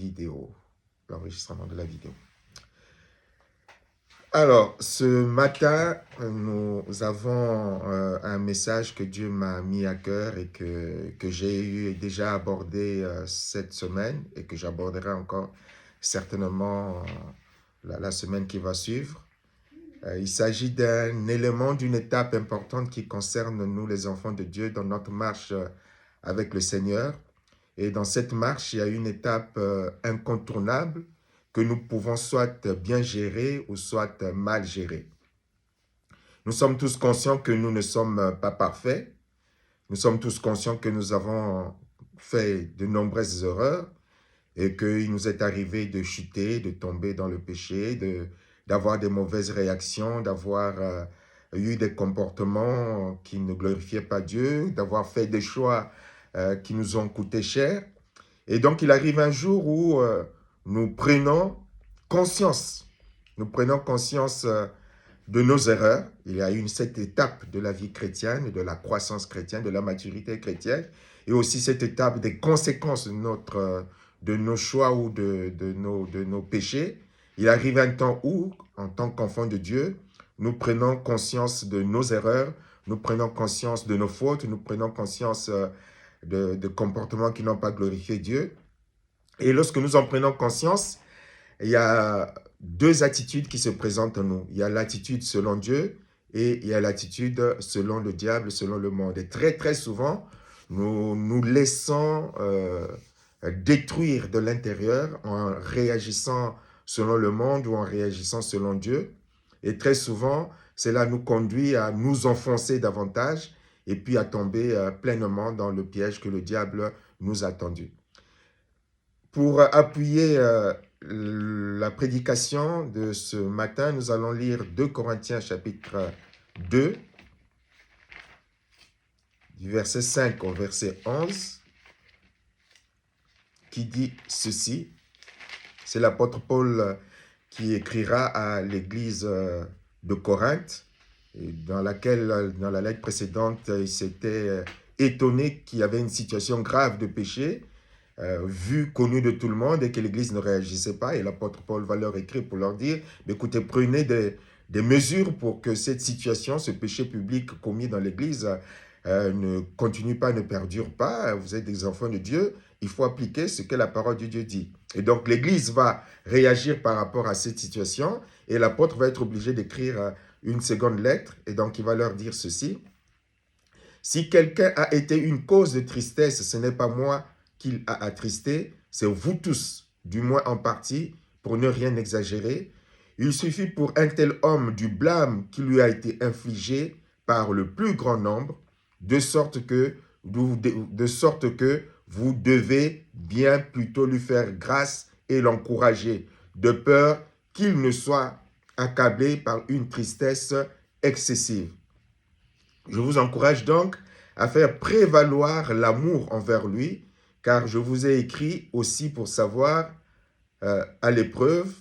vidéo, l'enregistrement de la vidéo. Alors, ce matin, nous avons un message que Dieu m'a mis à cœur et que j'ai déjà abordé cette semaine et que j'aborderai encore certainement la semaine qui va suivre. Il s'agit d'un élément, d'une étape importante qui concerne nous, les enfants de Dieu, dans notre marche avec le Seigneur. Et dans cette marche, il y a une étape incontournable que nous pouvons soit bien gérer ou soit mal gérer. Nous sommes tous conscients que nous ne sommes pas parfaits. Nous sommes tous conscients que nous avons fait de nombreuses erreurs et qu'il nous est arrivé de chuter, de tomber dans le péché, d'avoir des mauvaises réactions, d'avoir eu des comportements qui ne glorifiaient pas Dieu, d'avoir fait des choix qui nous ont coûté cher. Et donc, il arrive un jour où nous prenons conscience de nos erreurs. Il y a cette étape de la vie chrétienne, de la croissance chrétienne, de la maturité chrétienne, et aussi cette étape des conséquences de nos choix ou de nos péchés. Il arrive un temps où, en tant qu'enfants de Dieu, nous prenons conscience de nos erreurs, nous prenons conscience de nos fautes, nous prenons conscience de comportements qui n'ont pas glorifié Dieu. Et lorsque nous en prenons conscience, il y a deux attitudes qui se présentent à nous. Il y a l'attitude selon Dieu et il y a l'attitude selon le diable, selon le monde. Et très, très souvent, nous nous laissons détruire de l'intérieur en réagissant selon le monde ou en réagissant selon Dieu. Et très souvent, cela nous conduit à nous enfoncer davantage et puis à tomber pleinement dans le piège que le diable nous a tendu. Pour appuyer la prédication de ce matin, nous allons lire 2 Corinthiens chapitre 2, du verset 5 au verset 11, qui dit ceci. C'est l'apôtre Paul qui écrira à l'église de Corinthe, dans la lettre précédente, il s'était étonné qu'il y avait une situation grave de péché, connue de tout le monde et que l'Église ne réagissait pas. Et l'apôtre Paul va leur écrire pour leur dire, écoutez, prenez des mesures pour que cette situation, ce péché public commis dans l'Église ne continue pas, ne perdure pas. Vous êtes des enfants de Dieu, il faut appliquer ce que la parole de Dieu dit. Et donc l'Église va réagir par rapport à cette situation et l'apôtre va être obligé d'écrire une seconde lettre. Et donc il va leur dire ceci. Si quelqu'un a été une cause de tristesse, ce n'est pas moi qu'il a attristé, c'est vous tous, du moins en partie, pour ne rien exagérer. Il suffit pour un tel homme du blâme qui lui a été infligé par le plus grand nombre, de sorte que vous devez bien plutôt lui faire grâce et l'encourager, de peur qu'il ne soit accablé par une tristesse excessive. Je vous encourage donc à faire prévaloir l'amour envers lui, car je vous ai écrit aussi pour savoir à l'épreuve,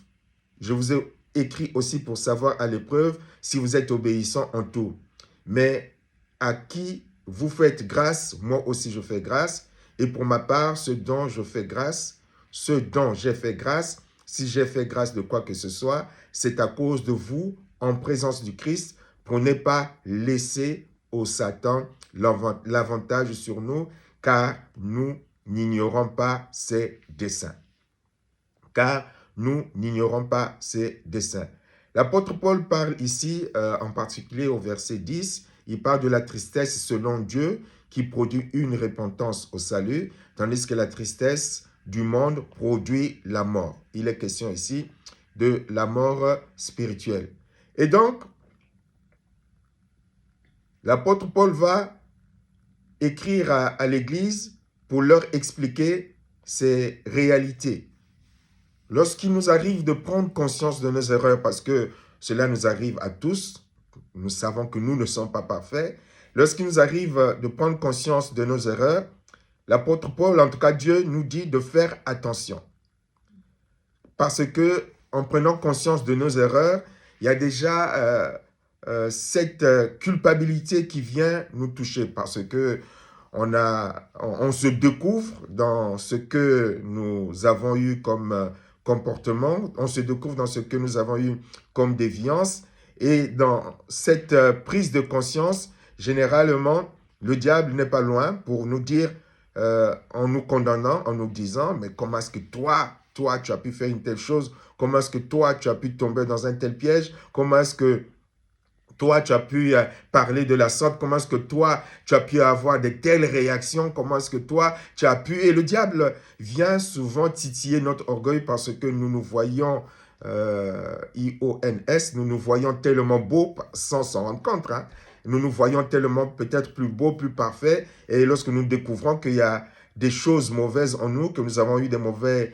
si vous êtes obéissant en tout. Mais à qui vous faites grâce, moi aussi je fais grâce, et pour ma part, ce dont j'ai fait grâce, si j'ai fait grâce de quoi que ce soit, c'est à cause de vous, en présence du Christ, pour ne pas laisser au Satan l'avantage sur nous, car nous n'ignorons pas ses desseins. L'apôtre Paul parle ici, en particulier au verset 10, il parle de la tristesse selon Dieu qui produit une repentance au salut, tandis que la tristesse du monde produit la mort. Il est question ici de la mort spirituelle. Et donc, l'apôtre Paul va écrire à l'Église pour leur expliquer ces réalités. Lorsqu'il nous arrive de prendre conscience de nos erreurs, parce que cela nous arrive à tous, nous savons que nous ne sommes pas parfaits, lorsqu'il nous arrive de prendre conscience de nos erreurs, l'apôtre Paul, en tout cas Dieu, nous dit de faire attention. Parce que en prenant conscience de nos erreurs, il y a déjà cette culpabilité qui vient nous toucher, parce que on se découvre dans ce que nous avons eu comme comportement, on se découvre dans ce que nous avons eu comme déviance, et dans cette prise de conscience, généralement, le diable n'est pas loin pour nous dire, en nous condamnant, en nous disant, mais comment est-ce que toi, tu as pu faire une telle chose? Comment est-ce que toi, tu as pu tomber dans un tel piège? Comment est-ce que toi, tu as pu parler de la sorte? Comment est-ce que toi, tu as pu avoir de telles réactions? Comment est-ce que toi, tu as pu... Et le diable vient souvent titiller notre orgueil parce que nous nous voyons, IONS, nous nous voyons tellement beaux sans s'en rendre compte. Hein. Nous nous voyons tellement peut-être plus beaux, plus parfaits. Et lorsque nous découvrons qu'il y a des choses mauvaises en nous, que nous avons eu des mauvais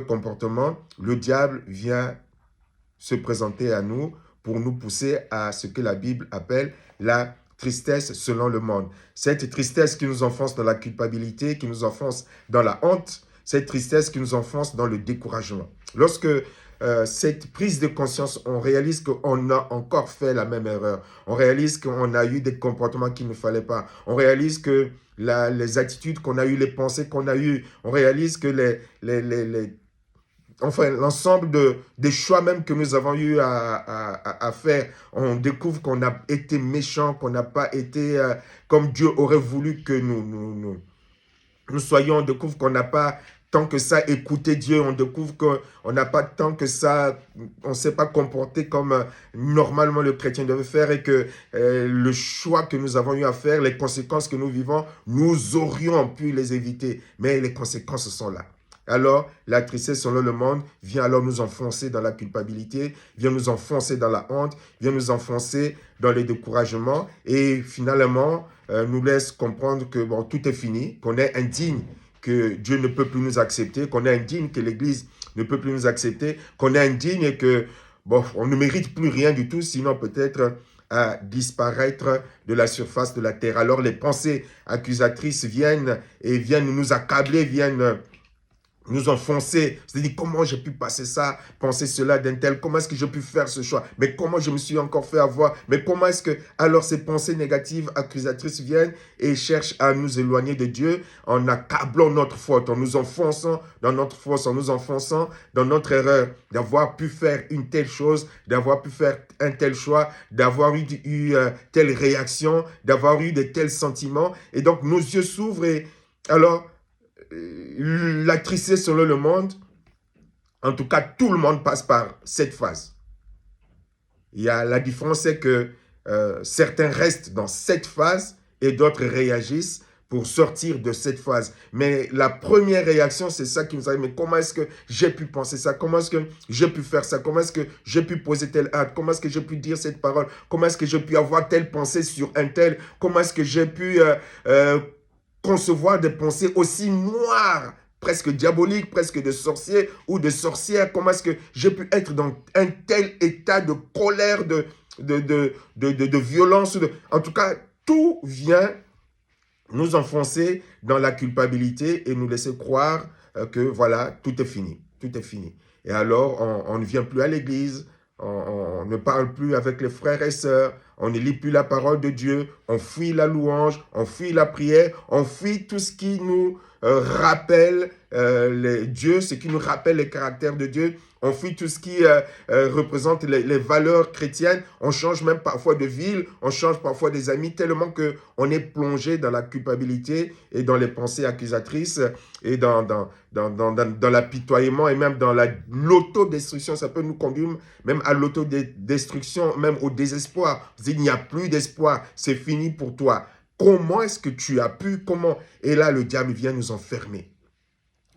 comportements, le diable vient se présenter à nous pour nous pousser à ce que la Bible appelle la tristesse selon le monde. Cette tristesse qui nous enfonce dans la culpabilité, qui nous enfonce dans la honte, cette tristesse qui nous enfonce dans le découragement. Lorsque cette prise de conscience, on réalise qu'on a encore fait la même erreur. On réalise qu'on a eu des comportements qu'il ne fallait pas. On réalise que les attitudes qu'on a eues, les pensées qu'on a eues, on réalise que l'ensemble des choix même que nous avons eu à faire, on découvre qu'on a été méchant, qu'on n'a pas été comme Dieu aurait voulu que nous soyons. On découvre qu'on n'a pas tant que ça écouté Dieu, on découvre qu'on n'a pas tant que ça, on ne s'est pas comporté comme normalement le chrétien devait faire, et que le choix que nous avons eu à faire, les conséquences que nous vivons, nous aurions pu les éviter, mais les conséquences sont là. Alors, la tristesse selon le monde vient alors nous enfoncer dans la culpabilité, vient nous enfoncer dans la honte, vient nous enfoncer dans les découragements, et finalement, nous laisse comprendre que bon, tout est fini, qu'on est indigne, que Dieu ne peut plus nous accepter, qu'on est indigne, que l'Église ne peut plus nous accepter, qu'on est indigne et que bon, on ne mérite plus rien du tout, sinon peut-être à disparaître de la surface de la terre. Alors les pensées accusatrices viennent nous accabler, viennent nous enfoncer, c'est-à-dire comment j'ai pu passer ça, penser cela d'un tel, comment est-ce que j'ai pu faire ce choix, mais comment je me suis encore fait avoir, mais comment est-ce que, alors ces pensées négatives, accusatrices viennent et cherchent à nous éloigner de Dieu en accablant notre faute, en nous enfonçant dans notre faute, en nous enfonçant dans notre erreur, d'avoir pu faire une telle chose, d'avoir pu faire un tel choix, d'avoir eu telle réaction, d'avoir eu de tels sentiments, et donc nos yeux s'ouvrent et alors, la tristesse selon le monde, en tout cas, tout le monde passe par cette phase. La différence, c'est que certains restent dans cette phase et d'autres réagissent pour sortir de cette phase. Mais la première réaction, c'est ça qui nous arrive. Mais comment est-ce que j'ai pu penser ça? Comment est-ce que j'ai pu faire ça? Comment est-ce que j'ai pu poser tel acte? Comment est-ce que j'ai pu dire cette parole? Comment est-ce que j'ai pu avoir telle pensée sur un tel? Comment est-ce que j'ai pu concevoir des pensées aussi noires, presque diaboliques, presque de sorciers ou de sorcières? Comment est-ce que j'ai pu être dans un tel état de colère, de violence? En tout cas, tout vient nous enfoncer dans la culpabilité et nous laisser croire que voilà, tout est fini, tout est fini. Et alors, on ne vient plus à l'église, on ne parle plus avec les frères et sœurs, on ne lit plus la parole de Dieu, on fuit la louange, on fuit la prière, on fuit tout ce qui nous rappelle Dieu, ce qui nous rappelle les caractères de Dieu. On fuit tout ce qui représente les valeurs chrétiennes. On change même parfois de ville, on change parfois des amis, tellement qu'on est plongé dans la culpabilité et dans les pensées accusatrices et dans l'apitoiement et même dans l'autodestruction. Ça peut nous conduire même à l'autodestruction, même au désespoir. Il n'y a plus d'espoir, c'est fini pour toi. Comment est-ce que tu as pu, comment? Et là, le diable vient nous enfermer,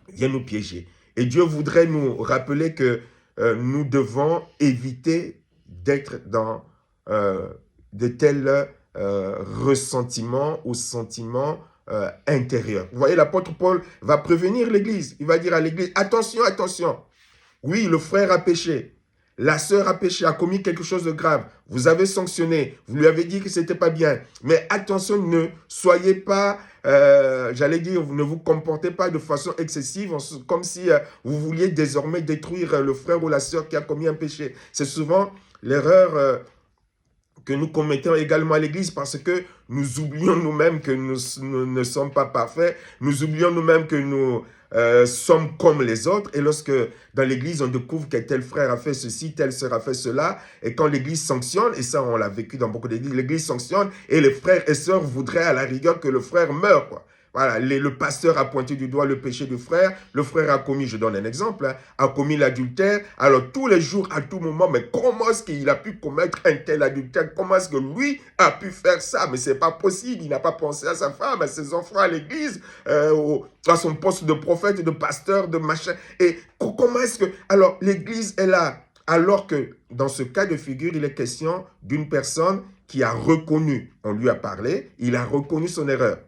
vient nous piéger. Et Dieu voudrait nous rappeler que nous devons éviter d'être dans de tels ressentiments ou sentiments intérieurs. Vous voyez, l'apôtre Paul va prévenir l'Église. Il va dire à l'Église, attention, attention. Oui, le frère a péché. La sœur a péché, a commis quelque chose de grave. Vous avez sanctionné, vous lui avez dit que ce n'était pas bien. Mais attention, ne soyez pas, j'allais dire, ne vous comportez pas de façon excessive, comme si vous vouliez désormais détruire le frère ou la sœur qui a commis un péché. C'est souvent l'erreur que nous commettons également à l'église parce que nous oublions nous-mêmes que nous ne sommes pas parfaits, nous oublions nous-mêmes que nous sommes comme les autres, et lorsque dans l'église on découvre que tel frère a fait ceci, telle sœur a fait cela, et quand l'église sanctionne, et ça on l'a vécu dans beaucoup d'églises, l'église sanctionne et les frères et sœurs voudraient à la rigueur que le frère meure, quoi. Voilà, le pasteur a pointé du doigt le péché du frère, le frère a commis, je donne un exemple, hein, a commis l'adultère, alors tous les jours, à tout moment, mais comment est-ce qu'il a pu commettre un tel adultère? Comment est-ce que lui a pu faire ça? Mais c'est pas possible, il n'a pas pensé à sa femme, à ses enfants, à l'église, à son poste de prophète, de pasteur, de machin. Et comment est-ce que... Alors, l'église est là, alors que dans ce cas de figure, il est question d'une personne qui a reconnu, on lui a parlé, il a reconnu son erreur.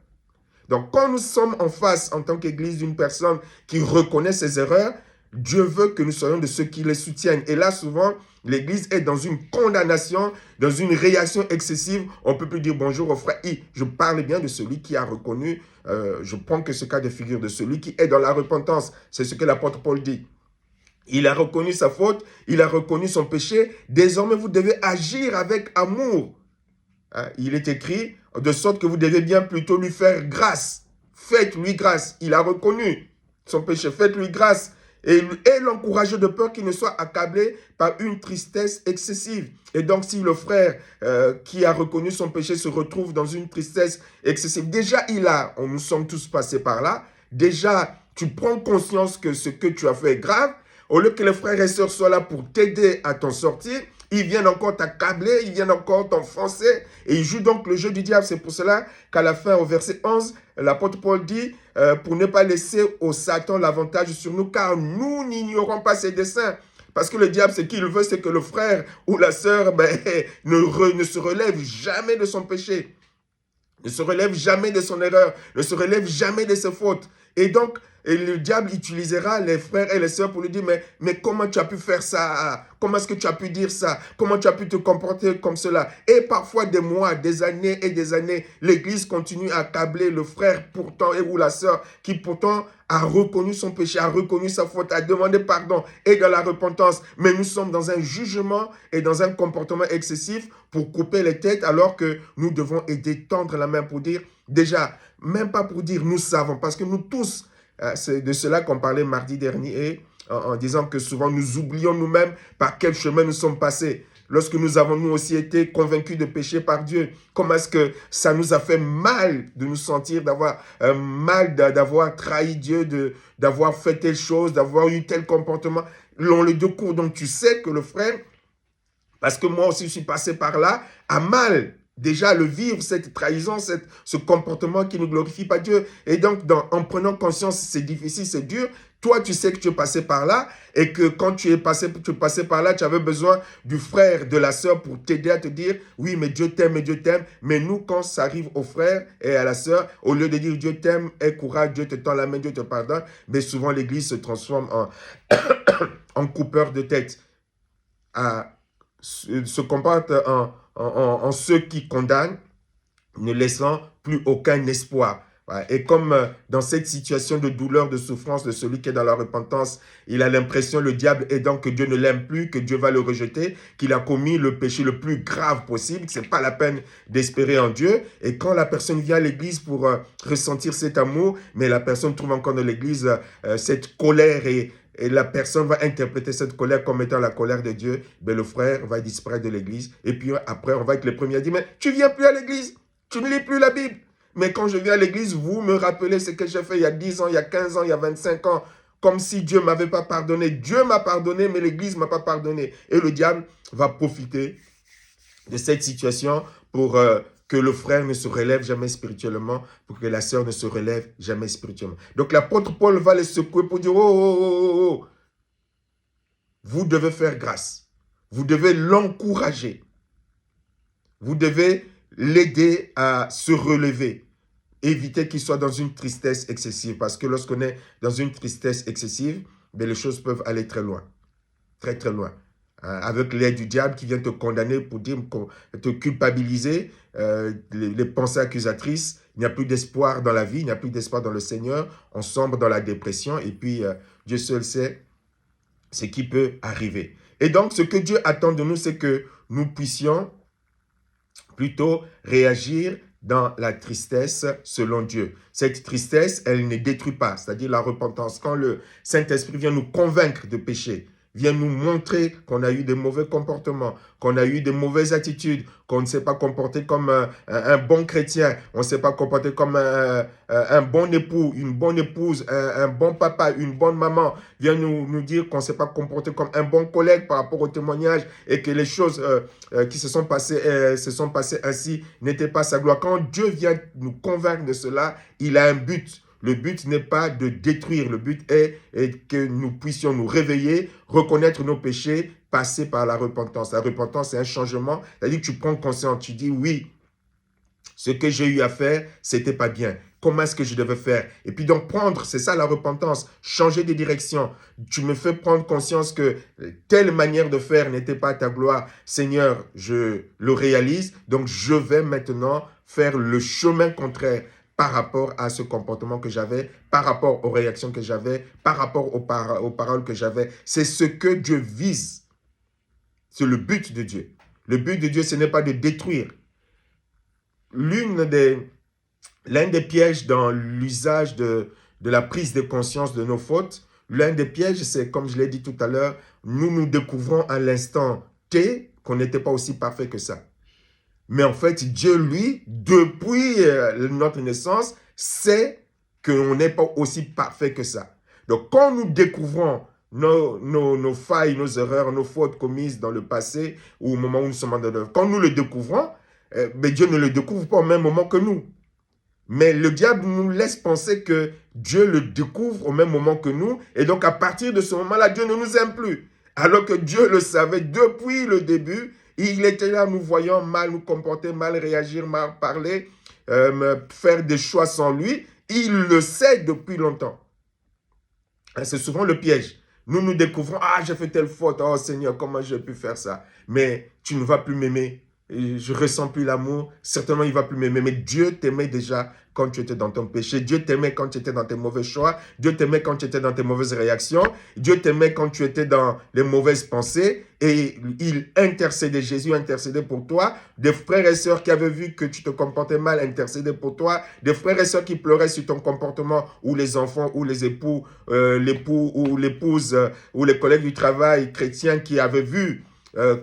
Donc, quand nous sommes en face, en tant qu'Église, d'une personne qui reconnaît ses erreurs, Dieu veut que nous soyons de ceux qui les soutiennent. Et là, souvent, l'Église est dans une condamnation, dans une réaction excessive. On ne peut plus dire bonjour au frère. Je parle bien de celui qui a reconnu, je prends que ce cas de figure, de celui qui est dans la repentance. C'est ce que l'apôtre Paul dit. Il a reconnu sa faute, il a reconnu son péché. Désormais, vous devez agir avec amour. Il est écrit, de sorte que vous devez bien plutôt lui faire grâce. Faites-lui grâce. Il a reconnu son péché. Faites-lui grâce. Et l'encourager de peur qu'il ne soit accablé par une tristesse excessive. Et donc, si le frère qui a reconnu son péché se retrouve dans une tristesse excessive, déjà, nous sommes tous passés par là. Déjà, tu prends conscience que ce que tu as fait est grave. Au lieu que les frères et sœurs soient là pour t'aider à t'en sortir, ils viennent encore t'accabler, ils viennent encore t'enfoncer et ils jouent donc le jeu du diable. C'est pour cela qu'à la fin, au verset 11, l'apôtre Paul dit pour ne pas laisser au Satan l'avantage sur nous, car nous n'ignorons pas ses desseins. Parce que le diable, ce qu'il veut, c'est que le frère ou la sœur ne se relève jamais de son péché, ne se relève jamais de son erreur, ne se relève jamais de ses fautes. Et donc, le diable utilisera les frères et les sœurs pour lui dire, mais comment tu as pu faire ça? Comment est-ce que tu as pu dire ça? Comment tu as pu te comporter comme cela? Et parfois des mois, des années et des années, l'Église continue à accabler le frère pourtant ou la sœur qui pourtant a reconnu son péché, a reconnu sa faute, a demandé pardon et dans la repentance. Mais nous sommes dans un jugement et dans un comportement excessif pour couper les têtes alors que nous devons aider, tendre la main pour dire, déjà, même pas pour dire nous savons, parce que nous tous, c'est de cela qu'on parlait mardi dernier en disant que souvent nous oublions nous-mêmes par quel chemin nous sommes passés. Lorsque nous avons nous aussi été convaincus de péché par Dieu, comment est-ce que ça nous a fait mal de nous sentir, d'avoir mal, d'avoir trahi Dieu, d'avoir fait telle chose, d'avoir eu tel comportement. On le découvre, donc tu sais que le frère, parce que moi aussi je suis passé par là, a mal déjà le vivre, cette trahison, ce comportement qui ne glorifie pas Dieu. Et donc, en prenant conscience, c'est difficile, c'est dur. Toi, tu sais que tu es passé par là et que quand tu es passé par là, tu avais besoin du frère, de la sœur pour t'aider à te dire, oui, mais Dieu t'aime et Dieu t'aime. Mais nous, quand ça arrive au frère et à la sœur, au lieu de dire Dieu t'aime, aie courage, Dieu te tend la main, Dieu te pardonne, mais souvent l'Église se transforme en coupeur de tête, se comporte en ceux qui condamnent, ne laissant plus aucun espoir. Et comme dans cette situation de douleur, de souffrance de celui qui est dans la repentance, il a l'impression, le diable aidant, que Dieu ne l'aime plus, que Dieu va le rejeter, qu'il a commis le péché le plus grave possible, que ce n'est pas la peine d'espérer en Dieu. Et quand la personne vient à l'église pour ressentir cet amour, mais la personne trouve encore dans l'église cette colère et la personne va interpréter cette colère comme étant la colère de Dieu, le frère va disparaître de l'église. Et puis après, on va être les premiers à dire, mais tu ne viens plus à l'église, tu ne lis plus la Bible. Mais quand je viens à l'église, vous me rappelez ce que j'ai fait il y a 10 ans, il y a 15 ans, il y a 25 ans, comme si Dieu ne m'avait pas pardonné. Dieu m'a pardonné, mais l'église ne m'a pas pardonné. Et le diable va profiter de cette situation pour que le frère ne se relève jamais spirituellement, pour que la sœur ne se relève jamais spirituellement. Donc l'apôtre Paul va les secouer pour dire, oh, vous devez faire grâce. Vous devez l'encourager. Vous devez l'aider à se relever. Éviter qu'il soit dans une tristesse excessive. Parce que lorsqu'on est dans une tristesse excessive, les choses peuvent aller très loin. Très, très loin. Avec l'aide du diable qui vient te condamner pour dire, te culpabiliser, les pensées accusatrices, il n'y a plus d'espoir dans la vie, il n'y a plus d'espoir dans le Seigneur, on sombre dans la dépression et puis Dieu seul sait ce qui peut arriver. Et donc, ce que Dieu attend de nous, c'est que nous puissions Plutôt réagir dans la tristesse selon Dieu. Cette tristesse, elle ne détruit pas, c'est-à-dire la repentance. Quand le Saint-Esprit vient nous convaincre de péché, vient nous montrer qu'on a eu des mauvais comportements, qu'on a eu des mauvaises attitudes, qu'on ne s'est pas comporté comme un bon chrétien, on ne s'est pas comporté comme un bon époux, une bonne épouse, un bon papa, une bonne maman, vient nous dire qu'on ne s'est pas comporté comme un bon collègue par rapport au témoignage et que les choses qui se sont passées ainsi n'étaient pas sa gloire. Quand Dieu vient nous convaincre de cela, il a un but. Le but n'est pas de détruire, le but est que nous puissions nous réveiller, reconnaître nos péchés, passer par la repentance. La repentance, c'est un changement, c'est-à-dire que tu prends conscience, tu dis oui, ce que j'ai eu à faire, c'était pas bien. Comment est-ce que je devais faire? Et puis donc prendre, c'est ça la repentance, changer de direction. Tu me fais prendre conscience que telle manière de faire n'était pas à ta gloire. Seigneur, je le réalise, donc je vais maintenant faire le chemin contraire par rapport à ce comportement que j'avais, par rapport aux réactions que j'avais, par rapport aux paroles que j'avais. C'est ce que Dieu vise. C'est le but de Dieu. Le but de Dieu, ce n'est pas de détruire. L'un des pièges dans l'usage de la prise de conscience de nos fautes, l'un des pièges, c'est, comme je l'ai dit tout à l'heure, nous découvrons à l'instant T qu'on n'était pas aussi parfait que ça. Mais en fait, Dieu, lui, depuis notre naissance, sait qu'on n'est pas aussi parfait que ça. Donc, quand nous découvrons nos failles, nos erreurs, nos fautes commises dans le passé ou au moment où nous sommes en dehors, quand nous le découvrons, mais Dieu ne le découvre pas au même moment que nous. Mais le diable nous laisse penser que Dieu le découvre au même moment que nous. Et donc, à partir de ce moment-là, Dieu ne nous aime plus. Alors que Dieu le savait depuis le début. Il était là, nous voyant mal nous comporter, mal réagir, mal parler, faire des choix sans lui. Il le sait depuis longtemps. C'est souvent le piège. Nous découvrons, ah, j'ai fait telle faute, oh Seigneur, comment j'ai pu faire ça? Mais tu ne vas plus m'aimer. Je ne ressens plus l'amour, certainement il ne va plus m'aimer. Mais Dieu t'aimait déjà quand tu étais dans ton péché. Dieu t'aimait quand tu étais dans tes mauvais choix. Dieu t'aimait quand tu étais dans tes mauvaises réactions. Dieu t'aimait quand tu étais dans les mauvaises pensées. Et il intercédait, Jésus intercédait pour toi. Des frères et sœurs qui avaient vu que tu te comportais mal intercédaient pour toi. Des frères et sœurs qui pleuraient sur ton comportement, ou les enfants, ou les époux, l'époux ou l'épouse, ou les collègues du travail chrétiens qui avaient vu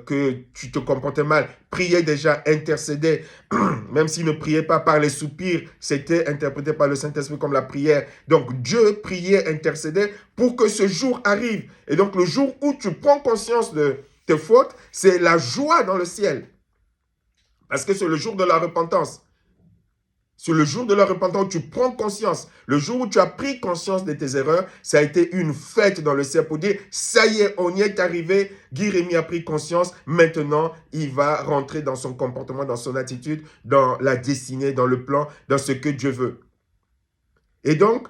que tu te comportais mal, priait déjà, intercédait, même s'il ne priait pas par les soupirs, c'était interprété par le Saint-Esprit comme la prière. Donc Dieu priait, intercédait pour que ce jour arrive. Et donc le jour où tu prends conscience de tes fautes, c'est la joie dans le ciel. Parce que c'est le jour de la repentance. C'est le jour de la repentance où tu prends conscience. Le jour où tu as pris conscience de tes erreurs, ça a été une fête dans le ciel pour dire, ça y est, on y est arrivé. Guy Rémy a pris conscience. Maintenant, il va rentrer dans son comportement, dans son attitude, dans la destinée, dans le plan, dans ce que Dieu veut. Et donc,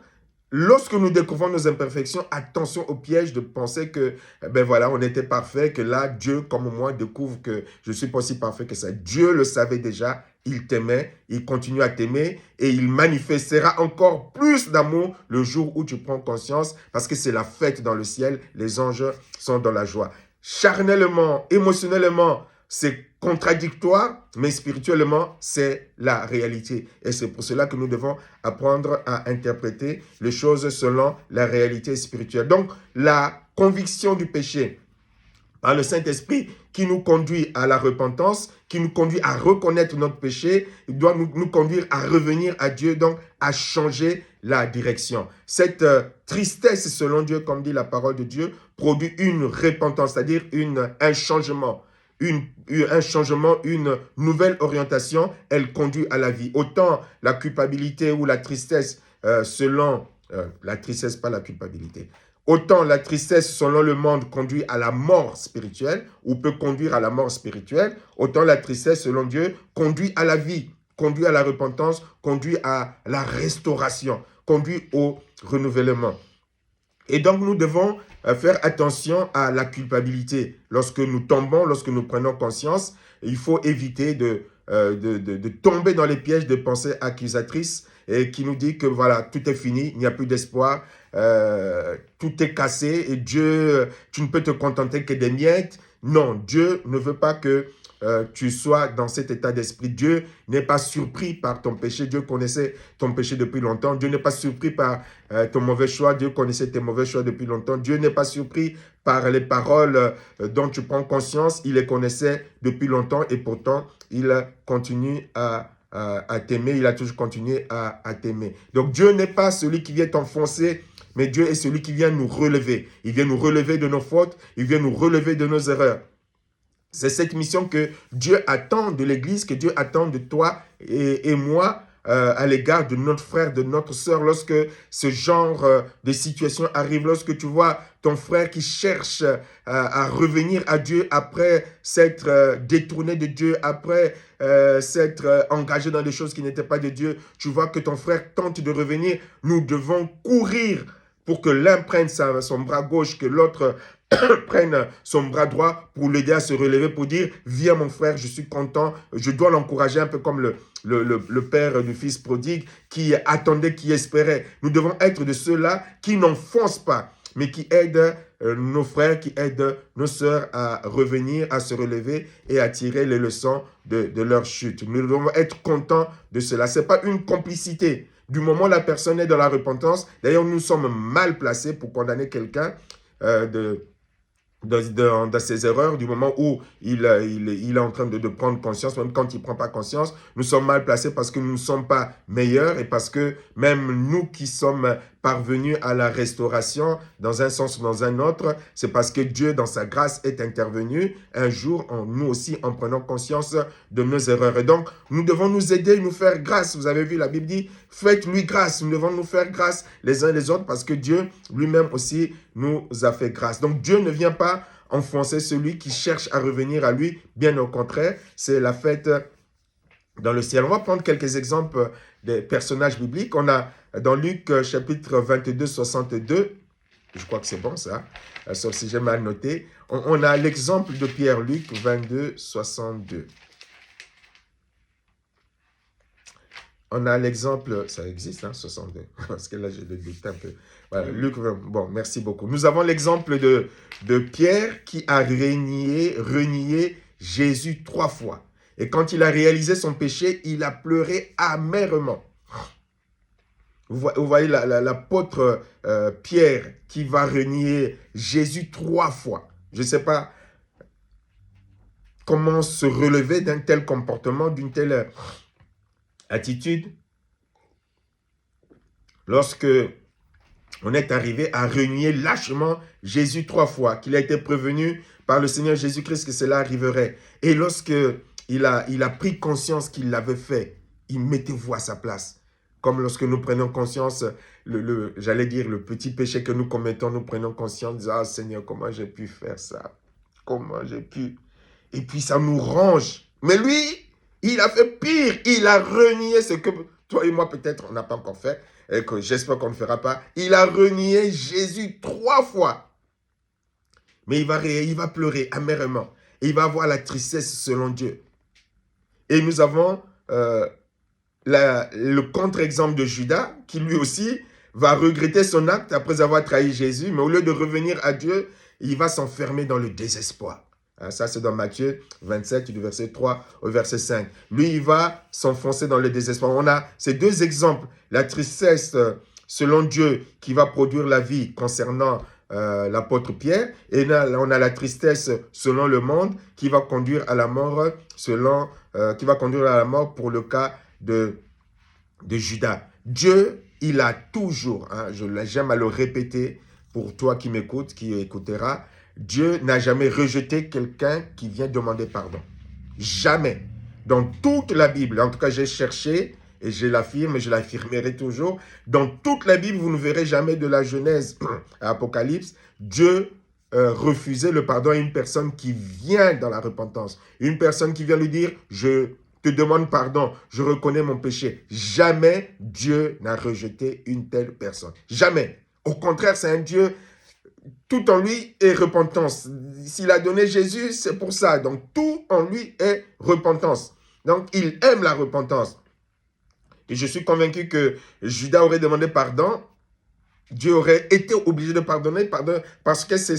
lorsque nous découvrons nos imperfections, attention au piège de penser que, ben voilà, on était parfait, que là, Dieu, comme moi, découvre que je ne suis pas aussi parfait que ça. Dieu le savait déjà, il t'aimait, il continue à t'aimer et il manifestera encore plus d'amour le jour où tu prends conscience parce que c'est la fête dans le ciel, les anges sont dans la joie. Charnellement, émotionnellement, c'est contradictoire, mais spirituellement, c'est la réalité. Et c'est pour cela que nous devons apprendre à interpréter les choses selon la réalité spirituelle. Donc, la conviction du péché par le Saint-Esprit qui nous conduit à la repentance, qui nous conduit à reconnaître notre péché, il doit nous conduire à revenir à Dieu, donc à changer la direction. Cette tristesse, selon Dieu, comme dit la parole de Dieu, produit une repentance, c'est-à-dire un changement. Un changement, une nouvelle orientation, elle conduit à la vie. Autant la culpabilité ou la tristesse, la tristesse, pas la culpabilité. Autant la tristesse, selon le monde, conduit à la mort spirituelle, ou peut conduire à la mort spirituelle, autant la tristesse, selon Dieu, conduit à la vie, conduit à la repentance, conduit à la restauration, conduit au renouvellement. Et donc, nous devons faire attention à la culpabilité. Lorsque nous tombons, lorsque nous prenons conscience, il faut éviter de tomber dans les pièges de pensées accusatrices et qui nous dit que voilà, tout est fini, il n'y a plus d'espoir, tout est cassé et Dieu, tu ne peux te contenter que des miettes. Non, Dieu ne veut pas que tu sois dans cet état d'esprit. Dieu n'est pas surpris par ton péché. Dieu connaissait ton péché depuis longtemps. Dieu n'est pas surpris par ton mauvais choix. Dieu connaissait tes mauvais choix depuis longtemps. Dieu n'est pas surpris par les paroles dont tu prends conscience. Il les connaissait depuis longtemps et pourtant, il continue à t'aimer. Il a toujours continué à t'aimer. Donc, Dieu n'est pas celui qui vient t'enfoncer, mais Dieu est celui qui vient nous relever. Il vient nous relever de nos fautes. Il vient nous relever de nos erreurs. C'est cette mission que Dieu attend de l'Église, que Dieu attend de toi et moi à l'égard de notre frère, de notre sœur. Lorsque ce genre de situation arrive, lorsque tu vois ton frère qui cherche à revenir à Dieu après s'être détourné de Dieu, après s'être engagé dans des choses qui n'étaient pas de Dieu, tu vois que ton frère tente de revenir, nous devons courir pour que l'un prenne son bras gauche, que l'autre prenne son bras droit pour l'aider à se relever, pour dire « Viens mon frère, je suis content ». Je dois l'encourager un peu comme le père du fils prodigue qui attendait, qui espérait. Nous devons être de ceux-là qui n'enfoncent pas, mais qui aident nos frères, qui aident nos sœurs à revenir, à se relever et à tirer les leçons de leur chute. Nous devons être contents de cela. Ce n'est pas une complicité. Du moment où la personne est dans la repentance, d'ailleurs nous sommes mal placés pour condamner quelqu'un dans ses erreurs, du moment où il est en train de prendre conscience, même quand il ne prend pas conscience, nous sommes mal placés parce que nous ne sommes pas meilleurs et parce que même nous qui sommes parvenus à la restauration, dans un sens ou dans un autre, c'est parce que Dieu, dans sa grâce, est intervenu un jour, nous aussi, en prenant conscience de nos erreurs. Et donc, nous devons nous aider, nous faire grâce. Vous avez vu, la Bible dit, faites-lui grâce. Nous devons nous faire grâce les uns les autres parce que Dieu lui-même aussi nous a fait grâce. Donc, Dieu ne vient pas enfoncer celui qui cherche à revenir à lui. Bien au contraire, c'est la fête dans le ciel. On va prendre quelques exemples des personnages bibliques. On a dans Luc chapitre 22, 62, je crois que c'est bon ça, sauf si j'ai mal noté, on a l'exemple de Pierre, Luc 22, 62. On a l'exemple, ça existe, 62, parce que là, j'ai le doute un peu. Voilà, Luc, bon, merci beaucoup. Nous avons l'exemple de Pierre qui a renié Jésus 3 fois. Et quand il a réalisé son péché, il a pleuré amèrement. Vous voyez l'apôtre Pierre qui va renier Jésus 3 fois. Je ne sais pas comment se relever d'un tel comportement, d'une telle attitude, lorsque on est arrivé à renier lâchement Jésus 3 fois, qu'il a été prévenu par le Seigneur Jésus-Christ que cela arriverait. Et lorsque il a pris conscience qu'il l'avait fait, il mettez-vous à sa place. Comme lorsque nous prenons conscience, j'allais dire le petit péché que nous commettons, nous prenons conscience, ah Seigneur, comment j'ai pu faire ça? Comment j'ai pu? Et puis ça nous range. Mais lui, il a fait pire. Il a renié ce que toi et moi peut-être on n'a pas encore fait et que j'espère qu'on ne fera pas. Il a renié Jésus 3 fois. Mais il va pleurer amèrement. Et il va avoir la tristesse selon Dieu. Et nous avons le contre-exemple de Judas qui lui aussi va regretter son acte après avoir trahi Jésus. Mais au lieu de revenir à Dieu, il va s'enfermer dans le désespoir. Ça, c'est dans Matthieu 27, du verset 3 au verset 5. Lui, il va s'enfoncer dans le désespoir. On a ces deux exemples. La tristesse selon Dieu qui va produire la vie concernant l'apôtre Pierre. Et là, on a la tristesse selon le monde qui va conduire à la mort pour le cas de Judas. Dieu, il a toujours, j'aime à le répéter pour toi qui m'écoutes, qui écoutera, Dieu n'a jamais rejeté quelqu'un qui vient demander pardon. Jamais. Dans toute la Bible, en tout cas j'ai cherché, et je l'affirme et je l'affirmerai toujours, dans toute la Bible, vous ne verrez jamais de la Genèse à Apocalypse, Dieu refuser le pardon à une personne qui vient dans la repentance. Une personne qui vient lui dire, je te demande pardon, je reconnais mon péché. Jamais Dieu n'a rejeté une telle personne. Jamais. Au contraire, c'est un Dieu... Tout en lui est repentance. S'il a donné Jésus, c'est pour ça. Donc, tout en lui est repentance. Donc, il aime la repentance. Et je suis convaincu que Judas aurait demandé pardon. Dieu aurait été obligé de pardonner parce que c'est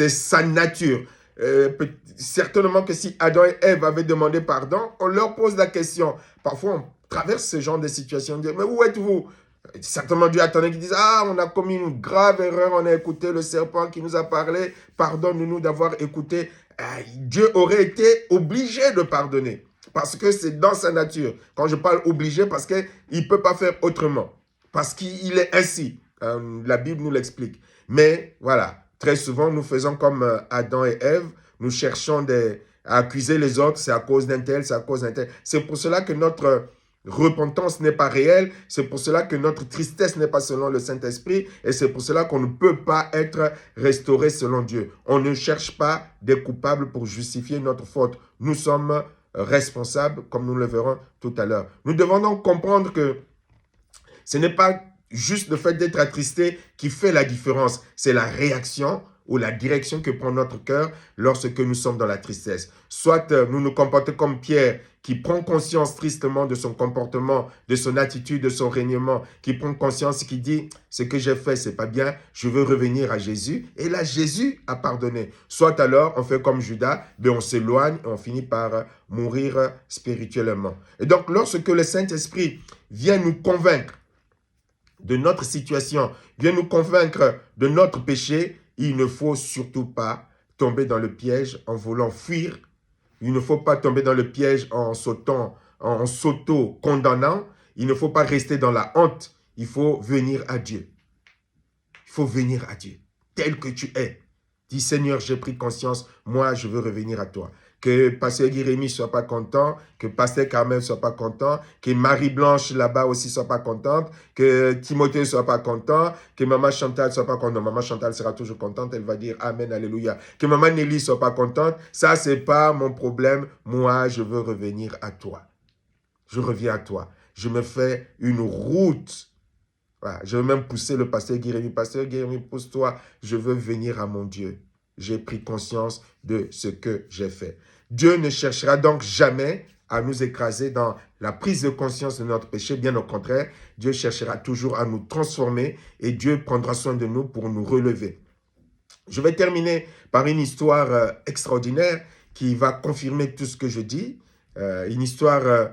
sa nature. certainement que si Adam et Ève avaient demandé pardon, on leur pose la question. Parfois, on traverse ce genre de situation, on dit, mais où êtes-vous? Certainement Dieu attendait qu'ils disent, ah, on a commis une grave erreur, on a écouté le serpent qui nous a parlé, pardonne-nous d'avoir écouté. Dieu aurait été obligé de pardonner, parce que c'est dans sa nature. Quand je parle obligé, parce qu'il ne peut pas faire autrement, parce qu'il est ainsi. La Bible nous l'explique. Mais voilà, très souvent, nous faisons comme Adam et Ève, nous cherchons à accuser les autres, c'est à cause d'un tel, c'est à cause d'un tel. C'est pour cela que notre repentance n'est pas réelle, c'est pour cela que notre tristesse n'est pas selon le Saint-Esprit, et c'est pour cela qu'on ne peut pas être restauré selon Dieu. On ne cherche pas des coupables pour justifier notre faute. Nous sommes responsables, comme nous le verrons tout à l'heure. Nous devons donc comprendre que ce n'est pas juste le fait d'être attristé qui fait la différence, c'est la réaction ou la direction que prend notre cœur lorsque nous sommes dans la tristesse. Soit nous nous comportons comme Pierre, qui prend conscience tristement de son comportement, de son attitude, de son règnement, qui prend conscience et qui dit « ce que j'ai fait, c'est pas bien, je veux revenir à Jésus ». Et là, Jésus a pardonné. Soit alors, on fait comme Judas, mais on s'éloigne et on finit par mourir spirituellement. Et donc, lorsque le Saint-Esprit vient nous convaincre de notre situation, vient nous convaincre de notre péché, il ne faut surtout pas tomber dans le piège en voulant fuir. Il ne faut pas tomber dans le piège en s'auto-condamnant. Il ne faut pas rester dans la honte. Il faut venir à Dieu. Il faut venir à Dieu, tel que tu es. Dis, Seigneur, j'ai pris conscience, moi, je veux revenir à toi. Que Pasteur Guy-Rémy ne soit pas content, que Pasteur Carmel ne soit pas content, que Marie-Blanche là-bas aussi ne soit pas contente, que Timothée ne soit pas content, que Maman Chantal ne soit pas contente. Maman Chantal sera toujours contente, elle va dire Amen, Alléluia. Que Maman Nelly ne soit pas contente, ça, ce n'est pas mon problème. Moi, je veux revenir à toi. Je reviens à toi. Je me fais une route. Voilà. Je veux même pousser le Pasteur Guy-Rémy. Pasteur Guy-Rémy, pousse-toi, je veux venir à mon Dieu. J'ai pris conscience de ce que j'ai fait. Dieu ne cherchera donc jamais à nous écraser dans la prise de conscience de notre péché. Bien au contraire, Dieu cherchera toujours à nous transformer et Dieu prendra soin de nous pour nous relever. Je vais terminer par une histoire extraordinaire qui va confirmer tout ce que je dis. Une histoire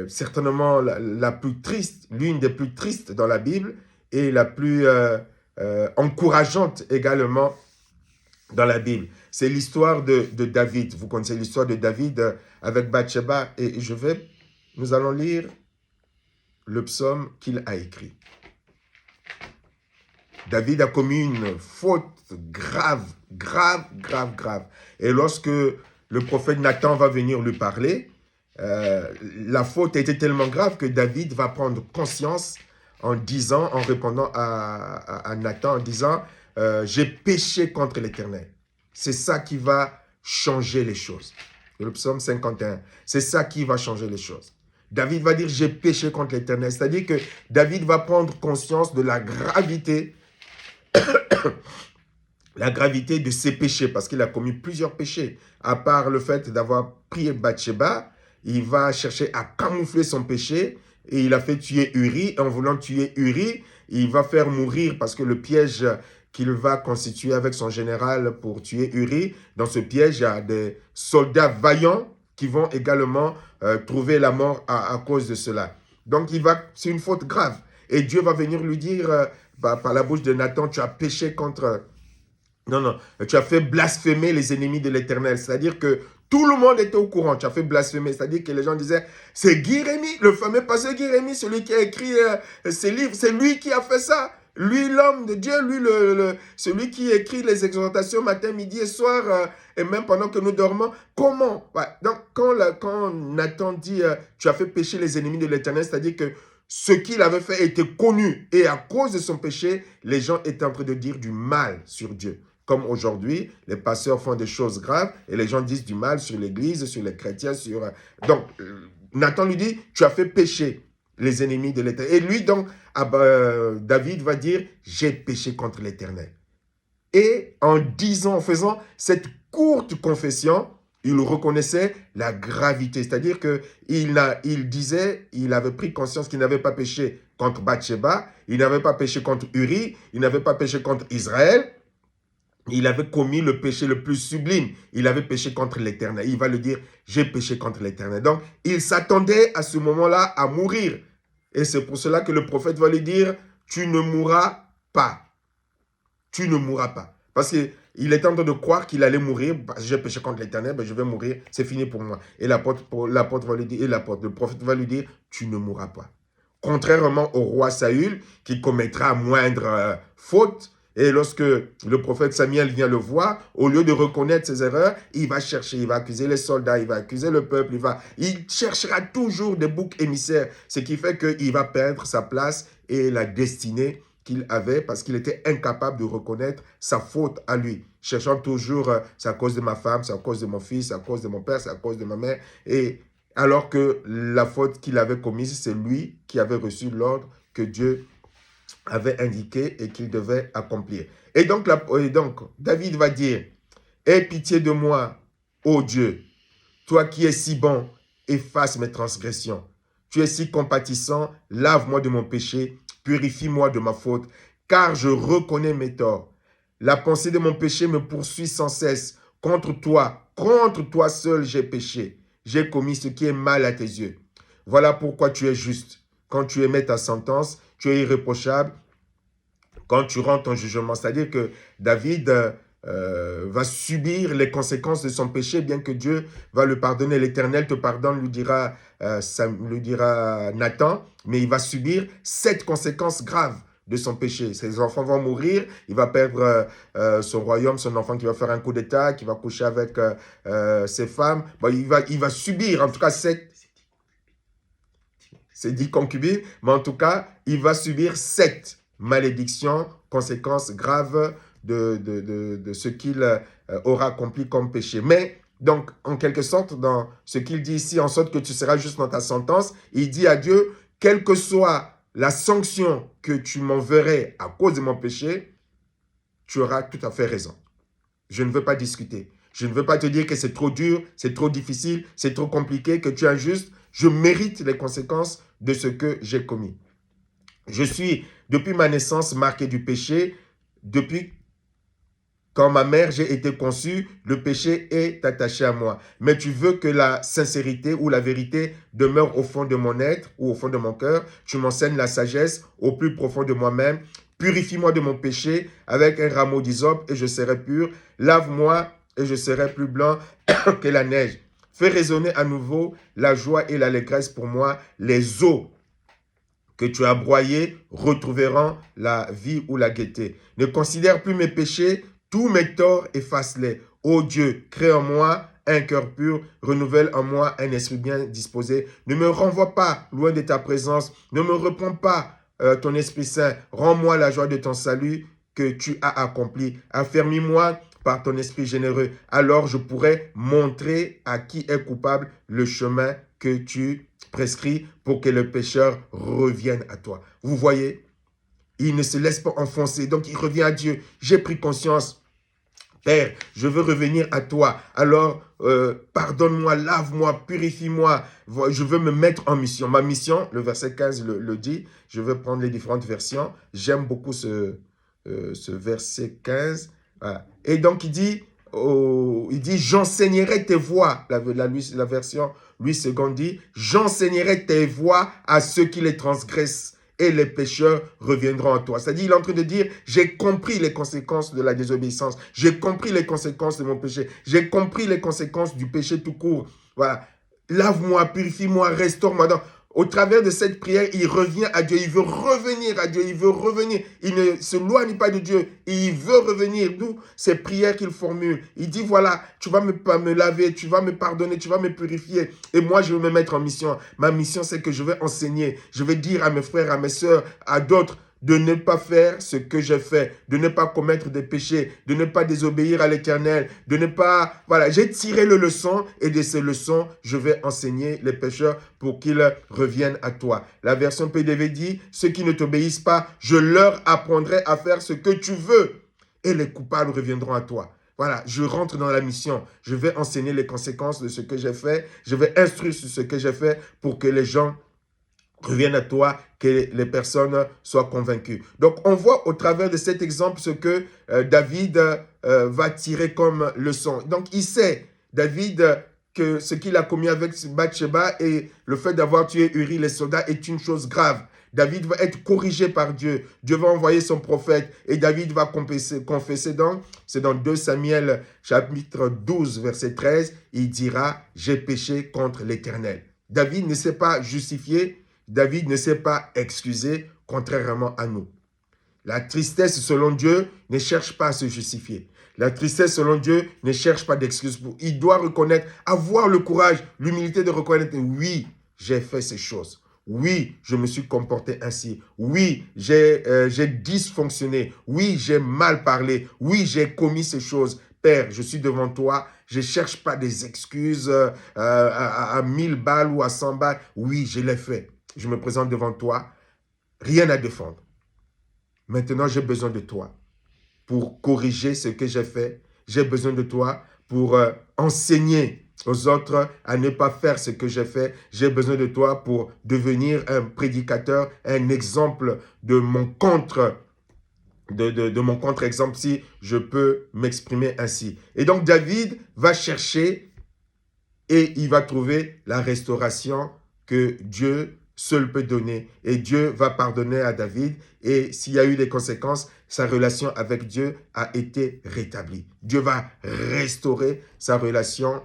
certainement la plus triste, l'une des plus tristes dans la Bible et la plus encourageante également dans la Bible. C'est l'histoire de David. Vous connaissez l'histoire de David avec Bathsheba. Et nous allons lire le psaume qu'il a écrit. David a commis une faute grave. Et lorsque le prophète Nathan va venir lui parler, la faute a été tellement grave que David va prendre conscience en répondant à Nathan, en disant j'ai péché contre l'Éternel. C'est ça qui va changer les choses. Le psaume 51, c'est ça qui va changer les choses. David va dire j'ai péché contre l'Éternel. C'est-à-dire que David va prendre conscience de la gravité de ses péchés, parce qu'il a commis plusieurs péchés. À part le fait d'avoir prié Bathsheba, il va chercher à camoufler son péché et il a fait tuer Uri. En voulant tuer Uri, il va faire mourir parce que le piège qu'il va constituer avec son général pour tuer Uri, dans ce piège, il y a des soldats vaillants qui vont également trouver la mort à cause de cela. Donc, c'est une faute grave. Et Dieu va venir lui dire, par la bouche de Nathan, tu as péché contre... Non, tu as fait blasphémer les ennemis de l'Éternel. C'est-à-dire que tout le monde était au courant. Tu as fait blasphémer. C'est-à-dire que les gens disaient, c'est Guy-Rémy, le fameux pasteur Guy-Rémy, celui qui a écrit ces livres. C'est lui qui a fait ça. Lui, l'homme de Dieu, lui, celui qui écrit les exhortations matin, midi et soir, et même pendant que nous dormons. Comment? Donc, quand Nathan dit, tu as fait pécher les ennemis de l'Éternel, c'est-à-dire que ce qu'il avait fait était connu. Et à cause de son péché, les gens étaient en train de dire du mal sur Dieu. Comme aujourd'hui, les pasteurs font des choses graves et les gens disent du mal sur l'Église, sur les chrétiens. Donc, Nathan lui dit, tu as fait pécher les ennemis de l'Éternel. Et lui, donc, David va dire, j'ai péché contre l'Éternel. Et en faisant cette courte confession, il reconnaissait la gravité. C'est-à-dire qu'il avait pris conscience qu'il n'avait pas péché contre Bathsheba, il n'avait pas péché contre Uri, il n'avait pas péché contre Israël. il avait commis le péché le plus sublime. Il avait péché contre l'Éternel. Il va le dire, j'ai péché contre l'Éternel. Donc, il s'attendait à ce moment-là à mourir. Et c'est pour cela que le prophète va lui dire, tu ne mourras pas. Tu ne mourras pas. Parce qu'il est en train de croire qu'il allait mourir. J'ai péché contre l'Éternel, je vais mourir, c'est fini pour moi. Et l'apôtre va lui dire, le prophète va lui dire, tu ne mourras pas. Contrairement au roi Saül, qui commettra moindre faute, et lorsque le prophète Samuel vient le voir, au lieu de reconnaître ses erreurs, il va chercher, il va accuser les soldats, il va accuser le peuple, il cherchera toujours des boucs émissaires, ce qui fait qu'il va perdre sa place et la destinée qu'il avait parce qu'il était incapable de reconnaître sa faute à lui, cherchant toujours, c'est à cause de ma femme, c'est à cause de mon fils, c'est à cause de mon père, c'est à cause de ma mère, et alors que la faute qu'il avait commise, c'est lui qui avait reçu l'ordre que Dieu avait indiqué et qu'il devait accomplir. Et donc, David va dire, « Aie pitié de moi, ô Dieu, toi qui es si bon, efface mes transgressions. Tu es si compatissant, lave-moi de mon péché, purifie-moi de ma faute, car je reconnais mes torts. La pensée de mon péché me poursuit sans cesse. Contre toi seul j'ai péché. J'ai commis ce qui est mal à tes yeux. Voilà pourquoi tu es juste. Quand tu émets ta sentence, tu es irréprochable. Quand tu rends ton jugement, c'est-à-dire que David va subir les conséquences de son péché, bien que Dieu va le pardonner. L'Éternel te pardonne, lui dira Nathan, mais il va subir 7 conséquences graves de son péché. Ses enfants vont mourir, il va perdre son royaume, son enfant qui va faire un coup d'État, qui va coucher avec ses femmes. Bon, il va subir en tout cas 7, c'est 10 concubines, mais en tout cas, il va subir 7 malédictions, conséquences graves de ce qu'il aura accompli comme péché. Mais, donc, en quelque sorte, dans ce qu'il dit ici, en sorte que tu seras juste dans ta sentence, il dit à Dieu, quelle que soit la sanction que tu m'enverrais à cause de mon péché, tu auras tout à fait raison. Je ne veux pas discuter. Je ne veux pas te dire que c'est trop dur, c'est trop difficile, c'est trop compliqué, que tu es injuste. Je mérite les conséquences de ce que j'ai commis. Je suis, depuis ma naissance, marqué du péché. Depuis quand ma mère, j'ai été conçue, le péché est attaché à moi. Mais tu veux que la sincérité ou la vérité demeure au fond de mon être ou au fond de mon cœur. Tu m'enseignes la sagesse au plus profond de moi-même. Purifie-moi de mon péché avec un rameau d'hysope et je serai pur. Lave-moi et je serai plus blanc que la neige. Fais résonner à nouveau la joie et l'allégresse pour moi. Les eaux que tu as broyées retrouveront la vie ou la gaieté. Ne considère plus mes péchés, tous mes torts efface-les. Ô Dieu, crée en moi un cœur pur, renouvelle en moi un esprit bien disposé. Ne me renvoie pas loin de ta présence, ne me reprends pas ton Esprit Saint. Rends-moi la joie de ton salut que tu as accompli. Affermis-moi par ton esprit généreux. Alors je pourrai montrer à qui est coupable le chemin que tu prescris pour que le pécheur revienne à toi. Vous voyez, il ne se laisse pas enfoncer, donc il revient à Dieu. J'ai pris conscience, Père, je veux revenir à toi. Alors, pardonne-moi, lave-moi, purifie-moi. Je veux me mettre en mission. Ma mission, le verset 15 le dit. Je vais prendre les différentes versions. J'aime beaucoup ce verset 15. Voilà. Et donc, il dit, j'enseignerai tes voies. La version Louis II dit, j'enseignerai tes voies à ceux qui les transgressent et les pécheurs reviendront à toi. C'est-à-dire, il est en train de dire, j'ai compris les conséquences de la désobéissance. J'ai compris les conséquences de mon péché. J'ai compris les conséquences du péché tout court. Voilà. Lave-moi, purifie-moi, restaure-moi. Au travers de cette prière, il revient à Dieu. Il veut revenir à Dieu. Il veut revenir. Il ne se loigne pas de Dieu. Il veut revenir. D'où ces prières qu'il formule. Il dit, voilà, tu vas me laver, tu vas me pardonner, tu vas me purifier. Et moi, je vais me mettre en mission. Ma mission, c'est que je vais enseigner. Je vais dire à mes frères, à mes sœurs, à d'autres, de ne pas faire ce que j'ai fait, de ne pas commettre des péchés, de ne pas désobéir à l'Éternel, de ne pas... Voilà, j'ai tiré les leçons et de ces leçons, je vais enseigner les pécheurs pour qu'ils reviennent à toi. La version PDV dit, ceux qui ne t'obéissent pas, je leur apprendrai à faire ce que tu veux et les coupables reviendront à toi. Voilà, je rentre dans la mission. Je vais enseigner les conséquences de ce que j'ai fait. Je vais instruire sur ce que j'ai fait pour que les gens revienne à toi, que les personnes soient convaincues. Donc, on voit au travers de cet exemple ce que David va tirer comme leçon. Donc, il sait, David, que ce qu'il a commis avec Bathsheba et le fait d'avoir tué Uri, les soldats, est une chose grave. David va être corrigé par Dieu. Dieu va envoyer son prophète et David va confesser donc, c'est dans 2 Samuel chapitre 12, verset 13, il dira « J'ai péché contre l'Éternel ». David ne s'est pas justifié, David ne s'est pas excusé, contrairement à nous. La tristesse, selon Dieu, ne cherche pas à se justifier. La tristesse, selon Dieu, ne cherche pas d'excuses. Il doit reconnaître, avoir le courage, l'humilité de reconnaître, oui, j'ai fait ces choses. Oui, je me suis comporté ainsi. Oui, j'ai dysfonctionné. Oui, j'ai mal parlé. Oui, j'ai commis ces choses. Père, je suis devant toi. Je ne cherche pas des excuses à 1000 balles ou à 100 balles. Oui, je l'ai fait. Je me présente devant toi. Rien à défendre. Maintenant, j'ai besoin de toi pour corriger ce que j'ai fait. J'ai besoin de toi pour enseigner aux autres à ne pas faire ce que j'ai fait. J'ai besoin de toi pour devenir un prédicateur, un exemple de mon mon contre-exemple, si je peux m'exprimer ainsi. Et donc, David va chercher et il va trouver la restauration que Dieu seul peut donner. Et Dieu va pardonner à David. Et s'il y a eu des conséquences, sa relation avec Dieu a été rétablie. Dieu va restaurer sa relation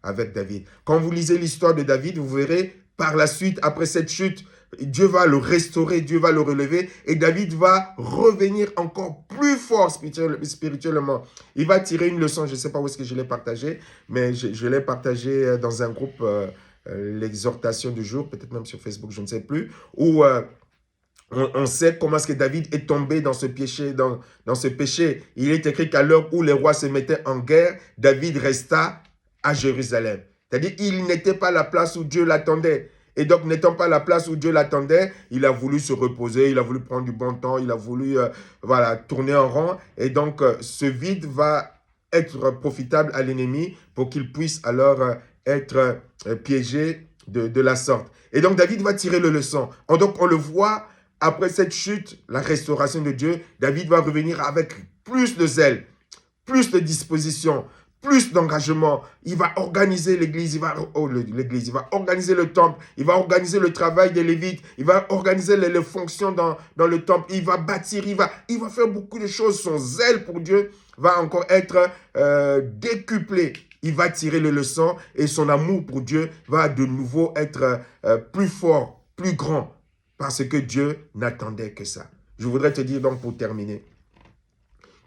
avec David. Quand vous lisez l'histoire de David, vous verrez par la suite, après cette chute, Dieu va le restaurer, Dieu va le relever et David va revenir encore plus fort spirituellement. Il va tirer une leçon, je ne sais pas où est-ce que je l'ai partagé, mais je l'ai partagé dans un groupe, l'exhortation du jour, peut-être même sur Facebook, je ne sais plus, où on sait comment est-ce que David est tombé dans ce péché. Dans ce péché. Il est écrit qu'à l'heure où les rois se mettaient en guerre, David resta à Jérusalem. C'est-à-dire qu'il n'était pas à la place où Dieu l'attendait. Et donc, n'étant pas à la place où Dieu l'attendait, il a voulu se reposer, il a voulu prendre du bon temps, il a voulu tourner en rond. Et donc, ce vide va être profitable à l'ennemi pour qu'il puisse alors être piégé de la sorte. Et donc, David va tirer le leçon. Donc, on le voit, après cette chute, la restauration de Dieu, David va revenir avec plus de zèle, plus de disposition, plus d'engagement. Il va organiser l'église, il va organiser le temple, il va organiser le travail des Lévites, il va organiser les fonctions dans le temple, il va bâtir, il va faire beaucoup de choses. Son zèle pour Dieu va encore être décuplé. Il va tirer les leçons et son amour pour Dieu va de nouveau être plus fort, plus grand, parce que Dieu n'attendait que ça. Je voudrais te dire donc pour terminer,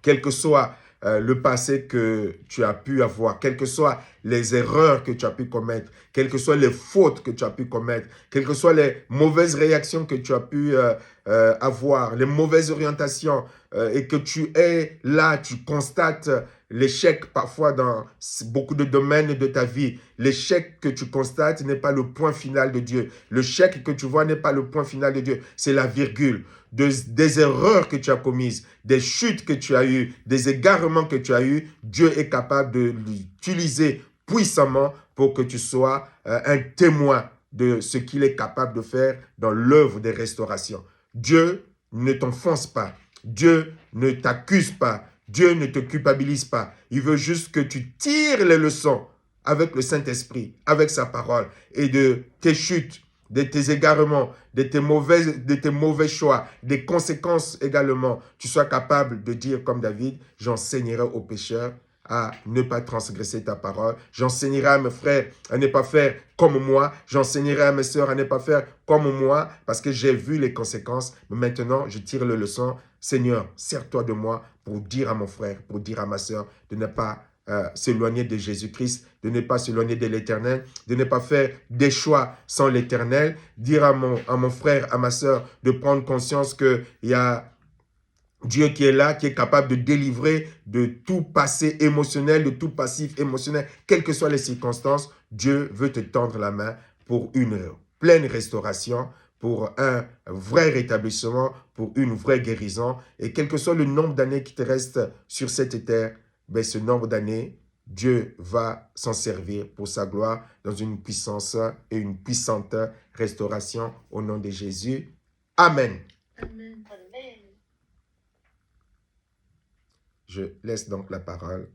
quel que soit le passé que tu as pu avoir, quelles que soient les erreurs que tu as pu commettre, quelles que soient les fautes que tu as pu commettre, quelles que soient les mauvaises réactions que tu as pu avoir, les mauvaises orientations, et que tu es là, tu constates l'échec parfois dans beaucoup de domaines de ta vie. L'échec que tu constates n'est pas le point final de Dieu. L'échec que tu vois n'est pas le point final de Dieu. C'est la virgule des erreurs que tu as commises, des chutes que tu as eues, des égarements que tu as eus. Dieu est capable de l'utiliser puissamment pour que tu sois un témoin de ce qu'il est capable de faire dans l'œuvre des restaurations. Dieu ne t'enfonce pas. Dieu ne t'accuse pas. Dieu ne te culpabilise pas. Il veut juste que tu tires les leçons avec le Saint-Esprit, avec sa parole et de tes chutes, de tes égarements, de tes mauvais choix, des conséquences également. Tu sois capable de dire comme David, j'enseignerai aux pécheurs à ne pas transgresser ta parole. J'enseignerai à mes frères à ne pas faire comme moi. J'enseignerai à mes sœurs à ne pas faire comme moi parce que j'ai vu les conséquences. Mais maintenant, je tire les leçons. Seigneur, sers-toi de moi pour dire à mon frère, pour dire à ma sœur de ne pas s'éloigner de Jésus-Christ, de ne pas s'éloigner de l'Éternel, de ne pas faire des choix sans l'Éternel. Dire à mon frère, à ma sœur de prendre conscience qu'il y a Dieu qui est là, qui est capable de délivrer de tout passé émotionnel, de tout passif émotionnel, quelles que soient les circonstances. Dieu veut te tendre la main pour une pleine restauration, pour un vrai rétablissement, pour une vraie guérison. Et quel que soit le nombre d'années qui te reste sur cette terre, ben ce nombre d'années, Dieu va s'en servir pour sa gloire dans une puissance et une puissante restauration au nom de Jésus. Amen. Amen. Je laisse donc la parole